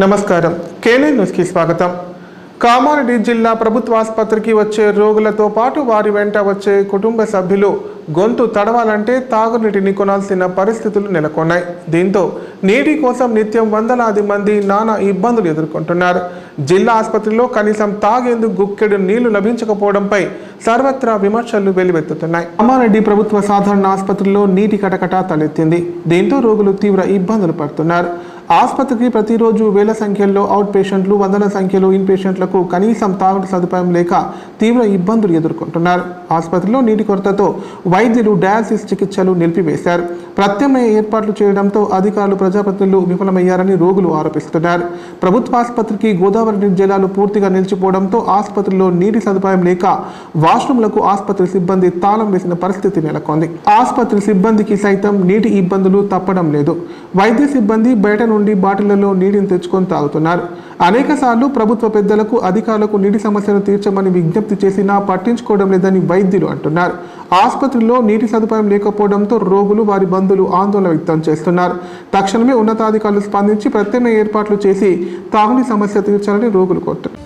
నమస్కారం కేనే న్యూస్ కి స్వాగతం। కామారెడ్డి జిల్లా ప్రభుత్వ ఆసుపత్రికి వచ్చే రోగులతో పాటు వారి వెంట వచ్చే కుటుంబ సభ్యులు గొంతు తడవాలంటే తాగునీటిని కొనాల్సిన పరిస్థితులు నెలకొన్నాయి। దీంతో నీటి కోసం నిత్యం వందలాది మంది నానా ఇబ్బందులు ఎదుర్కొంటున్నారు। జిల్లా ఆసుపత్రిలో కనీసం తాగేందుకు గుక్కెడు నీళ్లు లభించకపోవడంపై సర్వత్రా విమర్శలు వెల్లువెత్తుతున్నాయి। కామారెడ్డి ప్రభుత్వ సాధారణ ఆసుపత్రిలో నీటి కటకట తలెత్తింది। దీంతో రోగులు తీవ్ర ఇబ్బందులు పడుతున్నారు। ఆసుపత్రికి ప్రతిరోజు వేల సంఖ్యలో అవుట్ పేషెంట్లు, వందల సంఖ్యలో ఇన్ పేషెంట్లకు కనీసం తాగుడు సదుపాయం లేక తీవ్ర ఇబ్బందులు ఎదుర్కొంటున్నారు। ఆసుపత్రిలో నీటి కొరతతో వైద్యులు డయాలసిస్ చికిత్సలు నిలిపివేశారు। ప్రత్యామ్నాయ ఏర్పాట్లు చేయడంతో అధికారులు, ప్రజాప్రతినిధులు విఫలమయ్యారని రోగులు ఆరోపిస్తున్నారు। ప్రభుత్వ ఆసుపత్రికి గోదావరి నీటి జలాలు పూర్తిగా నిలిచిపోవడంతో ఆసుపత్రిలో నీటి సదుపాయం లేక వాష్రూమ్లకు ఆసుపత్రి సిబ్బంది తాళం వేసిన పరిస్థితి నెలకొంది। ఆసుపత్రి సిబ్బందికి సైతం నీటి ఇబ్బందులు తప్పడం లేదు। వైద్య సిబ్బంది బయట నుండి బాటిళ్లలో నీటిని తెచ్చుకొని తాగుతున్నారు। అనేక సార్లు ప్రభుత్వ పెద్దలకు, అధికారులకు నీటి సమస్యను తీర్చమని విజ్ఞప్తి చేసినా పట్టించుకోవడం లేదని వైద్యులు అంటున్నారు। ఆసుపత్రిలో నీటి సదుపాయం లేకపోవడంతో రోగులు, వారి బంధువులు ఆందోళన వ్యక్తం చేస్తున్నారు। తక్షణమే ఉన్నతాధికారులు స్పందించి ప్రత్యామ్నాయ ఏర్పాట్లు చేసి తాగునీటి సమస్య తీర్చాలని రోగులు కోరుతున్నారు।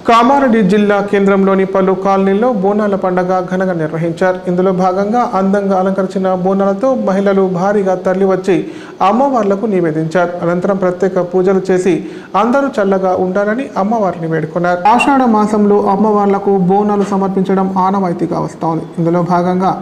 కామారెడ్డి జిల్లా కేంద్రంలోని పలు కాలనీల్లో బోనాల పండుగ ఘనంగా నిర్వహించారు। ఇందులో భాగంగా అందంగా అలంకరించిన బోనాలతో మహిళలు భారీగా తరలివచ్చి అమ్మవార్లకు నివేదించారు। అనంతరం ప్రత్యేక పూజలు చేసి అందరూ చల్లగా ఉండాలని అమ్మవారిని వేడుకున్నారు। ఆషాఢ మాసంలో అమ్మవార్లకు బోనాలు సమర్పించడం ఆనవాయితీగా వస్తోంది। ఇందులో భాగంగా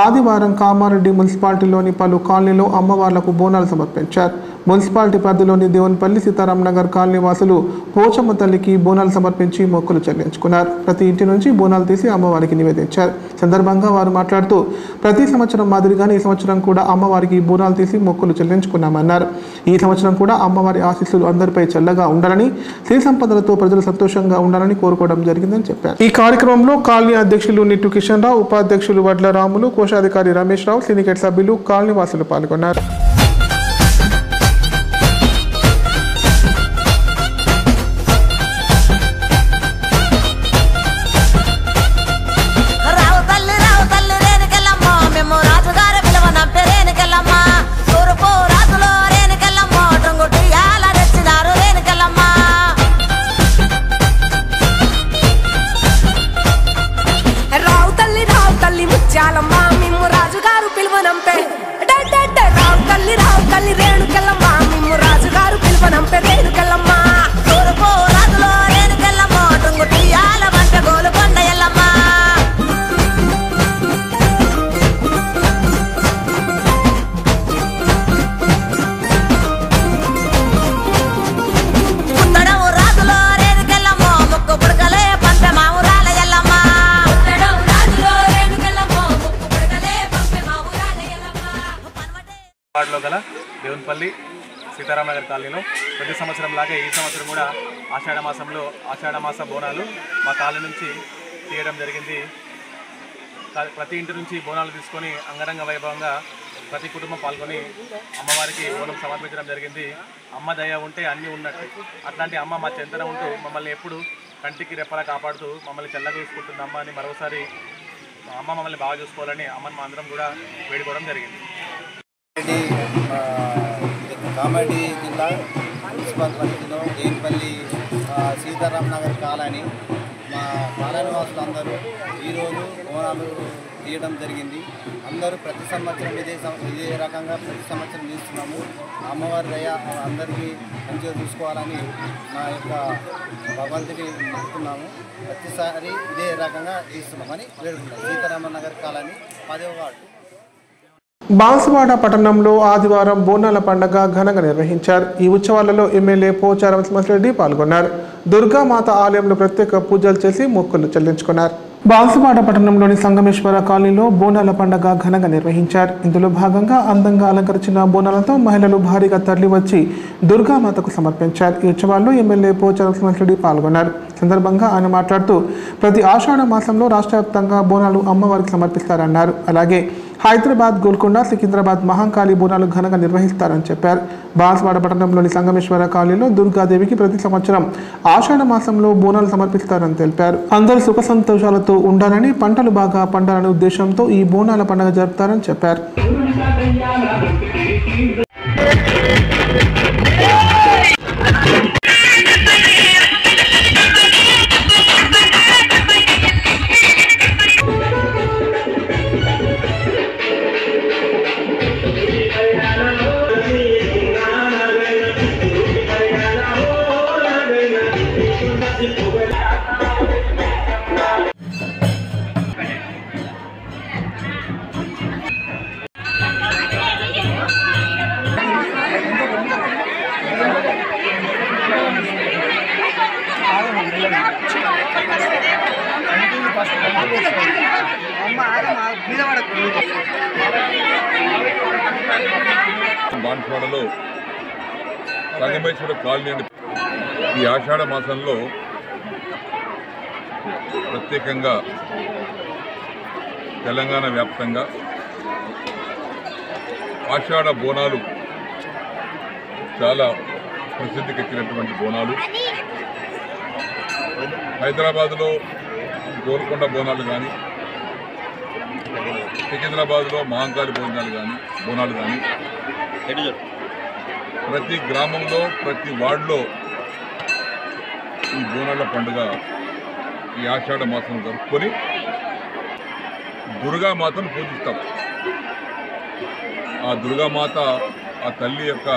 ఆదివారం కామారెడ్డి మున్సిపాలిటీలోని పలు కాలనీలో అమ్మవార్లకు బోనాలు సమర్పించారు। మున్సిపాలిటీ పరిధిలోని దేవునిపల్లి, సీతారాం నగర్ కాలనీ వాసులు పోచమ్మ తల్లికి బోనాలు సమర్పించి మొక్కులు చెల్లించుకున్నారు। ప్రతి ఇంటి నుంచి బోనాలు తీసి అమ్మవారికి నివేదించారు। సందర్భంగా వారు మాట్లాడుతూ ప్రతి సంవత్సరం మాదిరిగానే ఈ సంవత్సరం కూడా అమ్మవారికి బోనాలు తీసి మొక్కులు చెల్లించుకున్నామన్నారు। ఈ సంవత్సరం కూడా అమ్మవారి ఆశీస్సులు అందరిపై చల్లగా ఉండాలని, సిరి సంపదలతో ప్రజలు సంతోషంగా ఉండాలని కోరుకోవడం జరిగిందని చెప్పారు। ఈ కార్యక్రమంలో కాలనీ అధ్యక్షులు నిట్టు కిషన్ రావు, ఉపాధ్యక్షులు వడ్ల రాములు, కోశాధికారి రమేష్ రావు, సిండికేట్ సభ్యులు, కాలనీ వాసులు పాల్గొన్నారు। రావు తల్లి ముత్యాలమ్మ, మేము రాజుగారు పిలువనంపే రావు తల్లి వార్డులో గల దేవునిపల్లి సీతారామనగర్ కాలనీలో ప్రతి సంవత్సరం లాగే ఈ సంవత్సరం కూడా ఆషాఢ మాస బోనాలు మా కాలనీ నుంచి తీయడం జరిగింది. ప్రతి ఇంటి నుంచి బోనాలు తీసుకొని అంగరంగ వైభవంగా ప్రతి కుటుంబం పాల్గొని అమ్మవారికి బోనం సమర్పించడం జరిగింది. అమ్మ దయ ఉంటే అన్నీ ఉన్నట్టు. అట్లాంటి అమ్మ మా చెంతన ఉంటూ మమ్మల్ని ఎప్పుడు కంటికి రెప్పలా కాపాడుతూ మమ్మల్ని చల్లగా చూసుకుంటుంది అమ్మ అని మరోసారి అమ్మ మమ్మల్ని బాగా చూసుకోవాలని అమ్మని మా అందరం కూడా వేడుకోవడం జరిగింది. కామారెడ్డి జిల్లా మున్సిపల్ పరిధిలో దేవునిపల్లి సీతారామనగర్ కాలనీ మా కాలనీ వాసులు అందరూ ఈరోజు బోనాలు తీయడం జరిగింది. అందరూ ప్రతి సంవత్సరం ఇదే రకంగా ప్రతి సంవత్సరం తీస్తున్నాము. అమ్మవారి దయ అందరికీ మంచిగా చూసుకోవాలని మా యొక్క భగవంతుని నమ్ముతున్నాము. ప్రతిసారి ఇదే రకంగా తీస్తున్నామని వేడుకుంటాం. సీతారామనగర్ కాలనీ 10వ వార్డు. బాన్సువాడ పట్టణంలో ఆదివారం బోనాల పండుగ ఘనంగా నిర్వహించారు. ఈ ఉత్సవాలలో ఎమ్మెల్యే పోచారం శ్రీనివాసరెడ్డి పాల్గొన్నారు. దుర్గామాత ఆలయంలో ప్రత్యేక పూజలు చేసి మొక్కులు చెల్లించుకున్నారు. బాన్సువాడ పట్టణంలోని సంగమేశ్వర కాలనీలో బోనాల పండుగ ఘనంగా నిర్వహించారు. ఇందులో భాగంగా అందంగా అలంకరించిన బోనాలతో మహిళలు భారీగా తరలివచ్చి దుర్గామాతకు సమర్పించారు. ఈ ఉత్సవాల్లో ఎమ్మెల్యే పోచారం శ్రీనివాసరెడ్డి పాల్గొన్నారు. సందర్భంగా ఆయన మాట్లాడుతూ ప్రతి ఆషాఢ మాసంలో రాష్ట్ర వ్యాప్తంగా బోనాలు అమ్మవారికి సమర్పిస్తారన్నారు. అలాగే హైదరాబాద్, గోల్కొండ, సికింద్రాబాద్ మహంకాళి బోనాలు ఘనంగా నిర్వహిస్తారని చెప్పారు. బాన్సువాడ పట్టణంలోని సంగమేశ్వర కాలనీలో దుర్గాదేవికి ప్రతి సంవత్సరం ఆషాఢ మాసంలో బోనాలు సమర్పిస్తారని తెలిపారు. అందరూ సుఖ సంతోషాలతో ఉండాలని, పంటలు బాగా పండాలనే ఉద్దేశంతో ఈ బోనాల పండుగ జరుపుతారని చెప్పారు. బాన్సువాడలో సంగమేశ్వర కాలనీ ఈ ఆషాఢ మాసంలో ప్రత్యేకంగా తెలంగాణ వ్యాప్తంగా ఆషాఢ బోనాలు చాలా ప్రసిద్ధికెక్కినటువంటి బోనాలు. హైదరాబాద్లో గోల్కొండ బోనాలు కానీ, సికింద్రాబాద్లో మహంకాళి బోనాలు కానీ ప్రతి గ్రామంలో ప్రతి వార్డులో ఈ బోనాల పండుగ ఈ ఆషాఢ మాసం జరుపుకొని దుర్గామాతను పూజిస్తాం. ఆ దుర్గామాత ఆ తల్లి యొక్క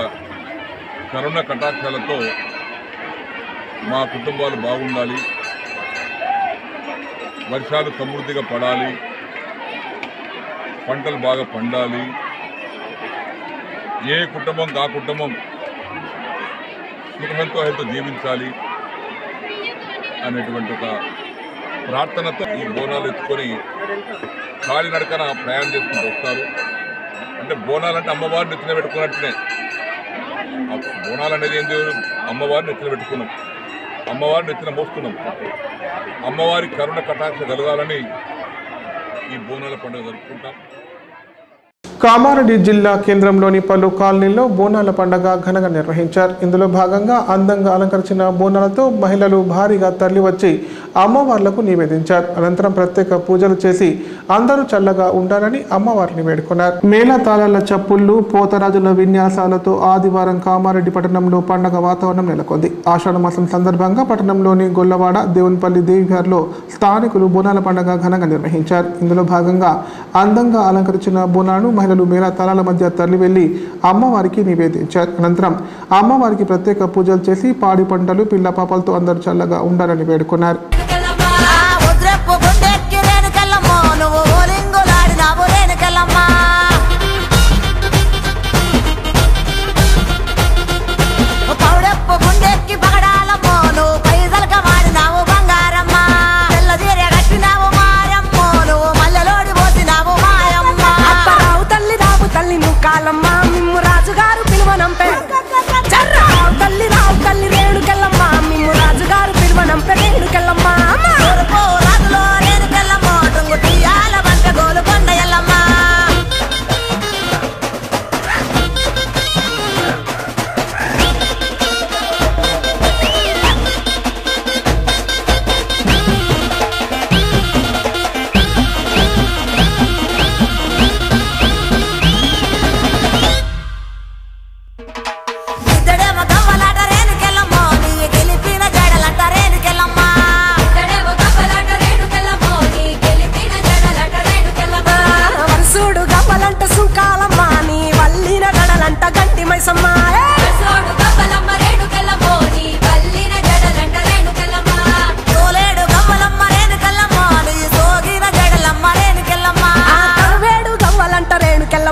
కరుణ కటాక్షాలతో మా కుటుంబాలు బాగుండాలి, వర్షాలు సమృద్ధిగా పడాలి, పంటలు బాగా పండాలి, ఏ కుటుంబం ఆ కుటుంబం సుఖంతో జీవించాలి అనేటువంటి ఒక ప్రార్థనతో ఈ బోనాలు ఎత్తుకొని కాలినడకన ప్రయాణం చేసుకుంటూ వస్తారు. అంటే బోనాలంటే అమ్మవారిని ఎత్తున పెట్టుకున్నట్టునే. బోనాలు అనేది ఏంటి? అమ్మవారిని ఎత్తున పెట్టుకున్నాం, అమ్మవారిని ఎత్తున మోస్తున్నాం. అమ్మవారి కరుణ కటాక్ష కలగాలని ఈ బోనాల పండుగ జరుపుకుంటాం. కామారెడ్డి జిల్లా కేంద్రంలోని పలు కాలనీల్లో బోనాల పండుగ ఘనంగా నిర్వహించారు. ఇందులో భాగంగా అందంగా అలంకరించిన బోనాలతో మహిళలు భారీగా తరలివచ్చి అమ్మవార్లకు నివేదించారు. అనంతరం ప్రత్యేక పూజలు చేసి అందరూ చల్లగా ఉండాలని అమ్మవారిని వేడుకున్నారు. మేళతాళాల చప్పుళ్లు, పోతరాజుల విన్యాసాలతో ఆదివారం కామారెడ్డి పట్టణంలో పండుగ వాతావరణం నెలకొంది. ఆషాఢ మాసం సందర్భంగా పట్టణంలోని గొల్లవాడ, దేవునిపల్లి దేవిగారిలో స్థానికులు బోనాల పండుగ ఘనంగా నిర్వహించారు. ఇందులో భాగంగా అందంగా అలంకరించిన బోనాలను మహిళలు మేళతాళాల మధ్య తరలి వెళ్లి అమ్మవారికి నివేదించారు. అనంతరం అమ్మవారికి ప్రత్యేక పూజలు చేసి పాడి పంటలు, పిల్ల పాపలతో అందరూ చల్లగా ఉండాలని వేడుకున్నారు. కాలమ్మా మిమ్ము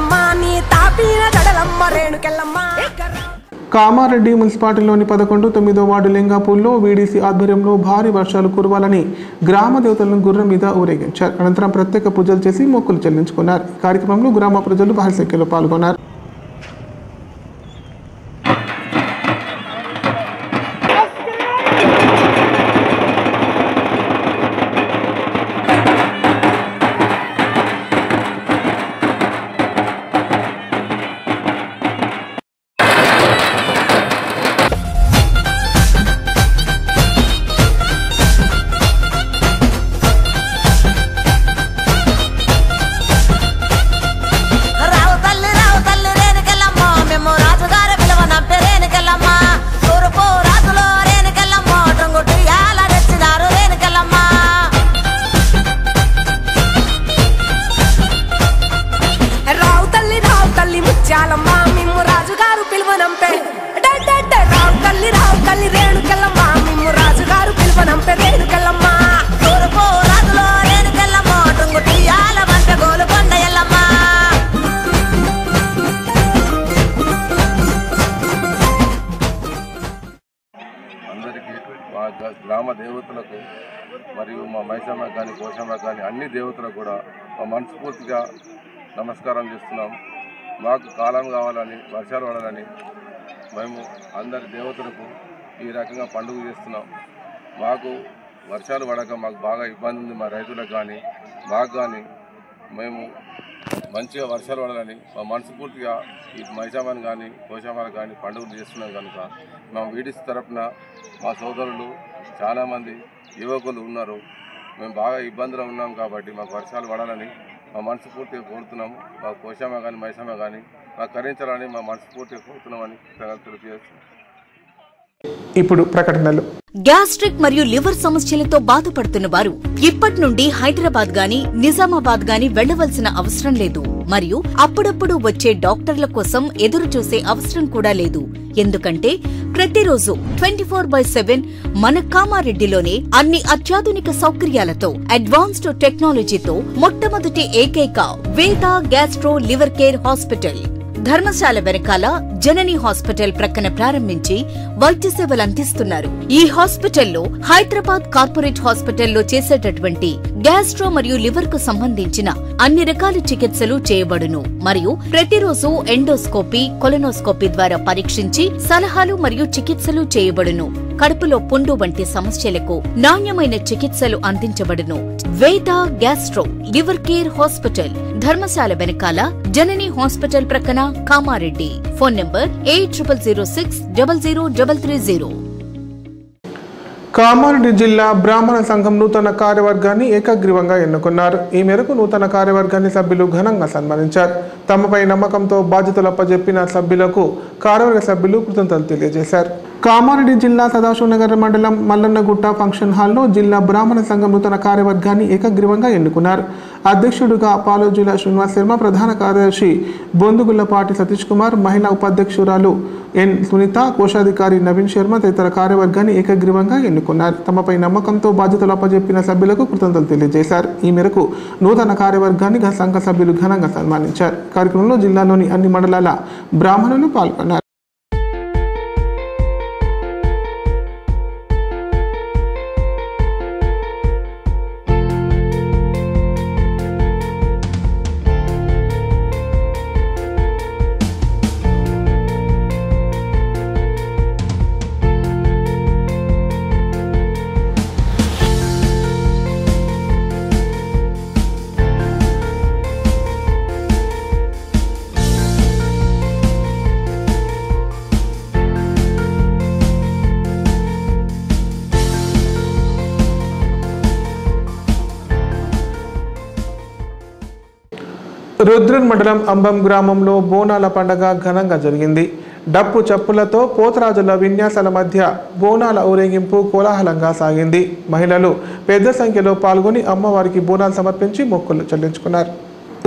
రేణుకెళ్ళమ్మ నీ తాపిన జడలమ్మ రేణుకెళ్ళమ్మ. కామారెడ్డి మున్సిపాలిటీలోని 11-9 వార్డు లింగాపూర్లో వీడీసీ ఆధ్వర్యంలో భారీ వర్షాలు కురవాలని గ్రామ దేవతలను గుర్రం మీద ఊరేగించారు. అనంతరం ప్రత్యేక పూజలు చేసి మొక్కులు చెల్లించుకున్నారు. ఈ కార్యక్రమంలో గ్రామ ప్రజలు భారీ సంఖ్యలో పాల్గొన్నారు. గ్రామ దేవతలకు మరియు మా మైసమ్మ కానీ కోశమ్మ కానీ అన్ని దేవతలకు కూడా మా మనస్ఫూర్తిగా నమస్కారం చేస్తున్నాం. మాకు కాలం కావాలని, వర్షాలు పడాలని మేము అందరి దేవతలకు ఈ రకంగా పండుగ చేస్తున్నాం. మాకు వర్షాలు పడక మాకు బాగా ఇబ్బంది ఉంది. మా రైతులకు కానీ మాకు కానీ మేము మంచిగా వర్షాలు పడాలని మా మనస్ఫూర్తిగా ఈ మైసమ్మని కానీ కోశమ్మని కానీ పండుగలు చేస్తున్నాం. కనుక మా వీడిస్ తరఫున మా సోదరులు చాలామంది యువకులు ఉన్నారు. మేము బాగా ఇబ్బందులు ఉన్నాం కాబట్టి మాకు వర్షాలు పడాలని మా మనస్ఫూర్తిగా కోరుతున్నాము. మా కోశమ్మ కానీ మైసమ్మ కానీ మాకు కరించాలని మా మనస్ఫూర్తిగా కోరుతున్నామని తెలియజేస్తున్నాం. ఇప్పుడు ప్రకటనలు. గ్యాస్ట్రిక్ మరియు లివర్ సమస్యలతో బాధపడుతున్న వారు ఇప్పటి నుండి హైదరాబాద్ గాని నిజామాబాద్ గాని వెళ్లవలసిన అవసరం లేదు. మరియు అప్పుడప్పుడు వచ్చే డాక్టర్ల కోసం ఎదురు చూసే అవసరం కూడా లేదు. ఎందుకంటే ప్రతిరోజు 24/7 మన కామారెడ్డిలోనే అన్ని అత్యాధునిక సౌకర్యాలతో అడ్వాన్స్డ్ టెక్నాలజీతో మొట్టమొదటి ఏకైక వేద gastro liver care hospital Dharamshala వెనకాల జనని హాస్పిటల్ ప్రక్కన ప్రారంభించి వైద్య సేవలు అందిస్తున్నారు. ఈ హాస్పిటల్లో హైదరాబాద్ కార్పొరేట్ హాస్పిటల్లో చేసేటటువంటి గ్యాస్ట్రో మరియు లివర్ కు సంబంధించిన అన్ని రకాల చికిత్సలు చేయబడును. మరియు ప్రతిరోజు ఎండోస్కోపీ, కొలనోస్కోపీ ద్వారా పరీక్షించి సలహాలు మరియు చికిత్సలు చేయబడును. కడుపులో పుండు వంటి సమస్యలకు నాణ్యమైన చికిత్సలు అందించబడును. వేద gastro liver care hospital Dharamshala వెనకాల జనని హాస్పిటల్ ప్రక్కన కామారెడ్డి. Phone number 8006000330. కామారెడ్డి జిల్లా బ్రాహ్మణ సంఘం నూతన కార్యవర్గాన్ని ఏకగ్రీవంగా ఎన్నుకున్నారు. ఈ మేరకు నూతన కార్యవర్గాన్ని సభ్యులు ఘనంగా సన్మానించారు. తమపై నమ్మకంతో బాధ్యతలు అప్పజెప్పిన సభ్యులకు కార్యవర్గ సభ్యులు కృతజ్ఞతలు తెలియజేశారు. కామారెడ్డి జిల్లా సదాశివనగర్ మండలం మల్లన్నగుట్ట ఫంక్షన్ హాల్లో జిల్లా బ్రాహ్మణ సంఘం నూతన కార్యవర్గాన్ని ఏకగ్రీవంగా ఎన్నుకున్నారు. అధ్యక్షుడిగా పాలోజుల శ్రీనివాస్ శర్మ, ప్రధాన కార్యదర్శి బొందుగుళ్లపాటి సతీష్ కుమార్, మహిళా ఉపాధ్యక్షురాలు ఎన్ సునీత, కోశాధికారి నవీన్ శర్మ తదితర కార్యవర్గాన్ని ఏకగ్రీవంగా ఎన్నుకున్నారు. తమపై నమ్మకంతో బాధ్యతలు అప్పజెప్పిన సభ్యులకు కృతజ్ఞతలు తెలియజేశారు. ఈ మేరకు నూతన కార్యవర్గాన్ని సంఘ సభ్యులు ఘనంగా సన్మానించారు. కార్యక్రమంలో జిల్లాలోని అన్ని మండలాల బ్రాహ్మణులు పాల్గొన్నారు. రుద్రన్ మండలం అంబం గ్రామంలో బోనాల పండగ ఘనంగా జరిగింది. డప్పు చప్పులతో పోతరాజుల విన్యాసాల మధ్య బోనాల ఊరేగింపు కోలాహలంగా సాగింది. మహిళలు పెద్ద సంఖ్యలో పాల్గొని అమ్మవారికి బోనాలు సమర్పించి మొక్కులు చెల్లించుకున్నారు.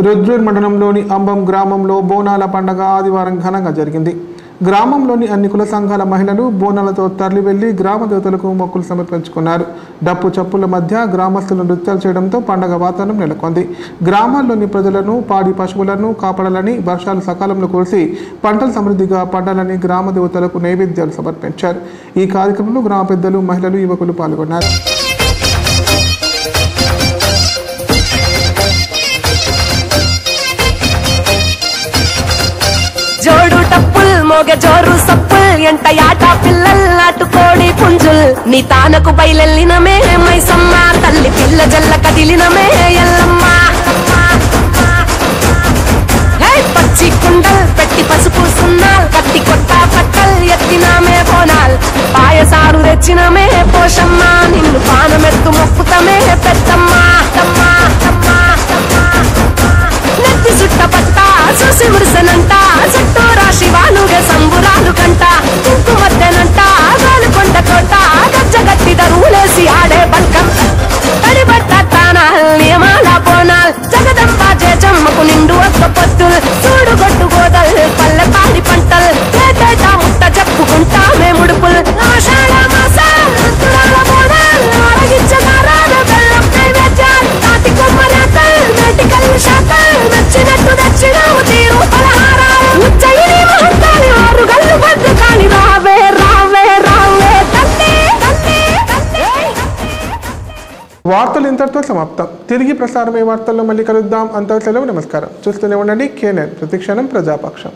రుద్రన్ మండలంలోని అంబం గ్రామంలో బోనాల పండగ ఆదివారం ఘనంగా జరిగింది. గ్రామంలోని అన్ని కుల సంఘాల మహిళలు బోనాలతో తరలి వెళ్లి గ్రామ దేవతలకు మొక్కులు సమర్పించుకున్నారు. డప్పు చప్పుల మధ్య గ్రామస్తులు నృత్యాలు చేయడంతో పండగ వాతావరణం నెలకొంది. గ్రామాల్లోని ప్రజలను పాడి పశువులను కాపాడాలని, వర్షాలు సకాలంలో కురిసి పంటలు సమృద్ధిగా పండాలని గ్రామ దేవతలకు నైవేద్యాలు సమర్పించారు. ఈ కార్యక్రమంలో గ్రామ పెద్దలు, మహిళలు, యువకులు పాల్గొన్నారు. జోడు టప్పుల్ మోగ జోరు సప్పుల్ ఎంట యాట పిల్లల్ నాటుకోడి పుంజుల్ నీ తానకు బయలెల్లినమే మైసమ్మ తల్లి పిల్ల జల్ల కదిలినమే ఎల్లమ్మ పచ్చి కుండల్ పెట్టి పసుపు సున్నాల్ కత్తి కొట్ట పట్టల్ ఎత్తినామే బోనాల్ పాయసారు తెచ్చినమే పోషమ్మ నిన్ను పానమెత్తు మొక్కుతమే పెద్దమ్మ నెత్తి సుట్ట పట్ట చూసి ఉరుసనంట చుట్టూరా శివాలుగే సంబురాలు కంట కుంకుమద్దెనంట గాలుకొండ కోట గజ్జగట్టి దరువులేసి ఆడే బంకం తడిబట్ట తానాల్ నియమాల బోనాల్ జగదంబ జయజమ్మకు నిండు ఒక్క పొత్తుల్ చూడు గొట్టు గోదల్ పల్లె పాడి పంటల్ ఏటేటా ముట్ట చెప్పుకుంటామే ముడుపుల్ ఆషాఢ మాసాల్ తులాల బోనాల్ ఆరగించగారాల బెల్లం నైవేద్యాల్ తాటి కొమ్మరేతల్ నేటి కళ్ళు శాతల్ నచ్చినట్టు దక్షిణావు తీరు పలహారాలు ఉజ్జయిని మహంకాళి ఆరు గల్లు బద్దు కాని రావే రావే రావే తల్లి తల్లి తల్లి. వార్తలు ఇంతటితో సమాప్తం. తిరిగి ప్రసారమయ్యే వార్తల్లో మళ్ళీ కలుద్దాం. అంతా సెలవు. నమస్కారం. చూస్తూనే ఉండండి KNN, ప్రతిక్షణం ప్రజాపక్షం.